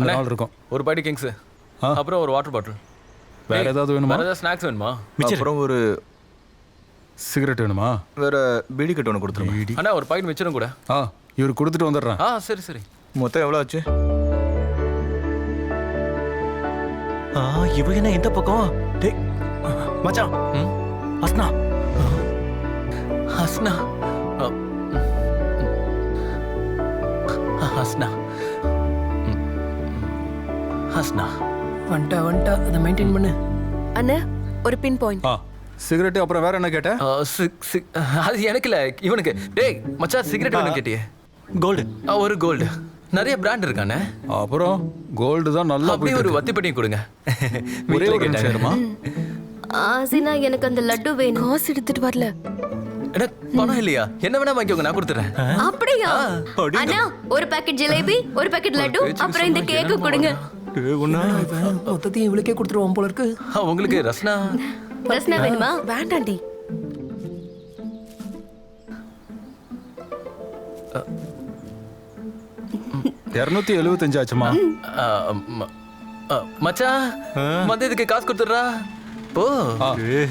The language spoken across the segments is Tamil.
2 நாள் இருக்கும். ஒரு பாக்கெட் கிங்ஸ், அப்புறம் ஒரு வாட்டர் பாட்டில். வேற ஏதாவது வேணுமா? வேற ஏதாவது ஸ்நாக்ஸ் வேணுமா? அப்புறம் ஒரு சிகரெட் வேணுமா? வேற பீடி கட்டு ஒன்று கொடுத்துருங்க. அண்ணா ஒரு பாக்கெட் மிச்சரும் கூட. இவர் கொடுத்துட்டு வந்துடுறேன். சரி சரி. மொத்தம் எவ்வளோ ஆச்சு? இவ என்ன இந்த பக்கம்? டேய் மச்சான், ஹஸ்னா ஹஸ்னா ஹஸ்னா ஹஸ்னா வந்துட்டா அதை மெயின்டைன் பண்ணு. அண்ணா ஒரு பின் பாயிண்ட். சிகரெட் அப்புறம் வேற என்ன கேட்ட? அது எனக்கு இல்ல, இவனுக்கு. டேய் மச்சான், சிகரெட் வேணும் கேட்டியே? கோல்டு. ஒரு கோல்டு. நிறைய பிராண்ட் இருக்கானே. அப்புறம் கோல்டு தான் நல்லா. அப்படியே ஒரு வத்தி பெட்டி கொடுங்க. ஒரே ஒரு நிமிஷமா? ஆசினா எனக்கு அந்த லட்டு வேணும். காசு எடுத்துட்டு வரல. பணம் இல்லையா? என்ன வேணா வாங்கிக்கோங்க, நான் கொடுத்துறேன். அப்படியா? அண்ணா ஒரு பாக்கெட் ஜிலேபி, ஒரு பாக்கெட் லட்டு, அப்புறம் இந்த கேக்கு கொடுங்க. மொத்தத்தையும் இவளுக்கே கொடுத்துருவோம் போல இருக்கு. உங்களுக்கு ரஸ்னா ரஸ்னா வேணுமா? வேண்டாண்டி. $275 ஆச்சுமா? மச்சான் மதியத்துக்கு காசு கொடுத்துடுறா. போ.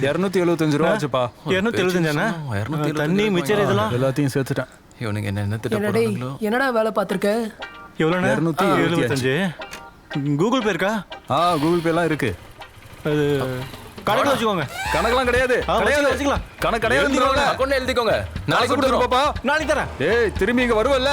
275 ரூபா ஆச்சுப்பா. 275 தண்ணி மிச்சர் இதெல்லாம் எல்லாத்தையும் சேர்த்துட்டேன். இவனுக்கு என்ன திட்ட போறாங்களோ. என்னடா வேலை பார்த்துருக்க? எவ்வளோண்ணா? 275. கூகுள் பே இருக்கா? கூகுள் பேலாம் இருக்கு. அது கணக்கு வச்சுக்கோங்க. கணக்கெல்லாம் கிடையாது. வச்சுக்கலாம். கணக்கு கிடையாது. அக்கௌண்ட் எழுதிக்கோங்க. நாளைக்கு கொடுத்துருவோம். நாளைக்கு தரேன். திரும்பி இங்க வருவல்ல?